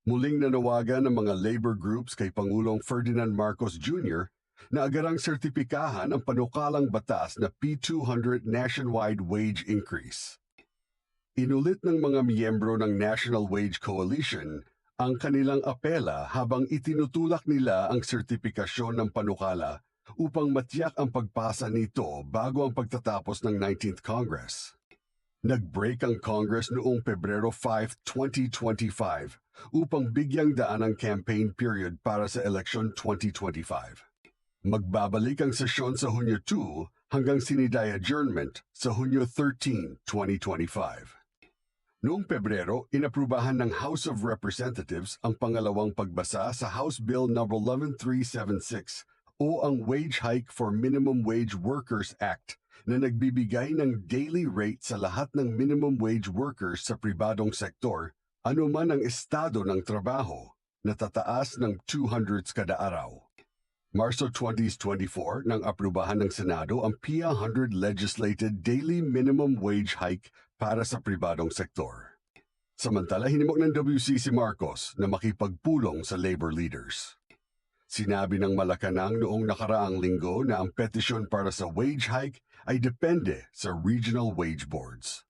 Muling nanawagan ng mga labor groups kay Pangulong Ferdinand Marcos Jr. na agarang sertipikahan ang panukalang batas na P200 nationwide wage increase. Inulit ng mga miyembro ng National Wage Coalition ang kanilang apela habang itinutulak nila ang sertipikasyon ng panukala upang matiyak ang pagpasa nito bago ang pagtatapos ng 19th Congress. Nag-break ang Congress noong Pebrero 5, 2025 upang bigyang daan ang campaign period para sa eleksyon 2025. Magbabalik ang sesyon sa Hunyo 2 hanggang siniday adjournment sa Hunyo 13, 2025. Noong Pebrero, inaprubahan ng House of Representatives ang pangalawang pagbasa sa House Bill No. 11376 o ang Wage Hike for Minimum Wage Workers Act na nagbibigay ng daily rate sa lahat ng minimum wage workers sa pribadong sektor, anuman ang estado ng trabaho, na tataas ng 200 kada araw. Marso 2024 nang aprubahan ng Senado ang PIA 100 legislated daily minimum wage hike para sa pribadong sektor. Samantala, hinimok ng WC si Marcos na makipagpulong sa labor leaders. Sinabi ng Malacanang noong nakaraang linggo na ang petisyon para sa wage hike ay depende sa regional wage boards.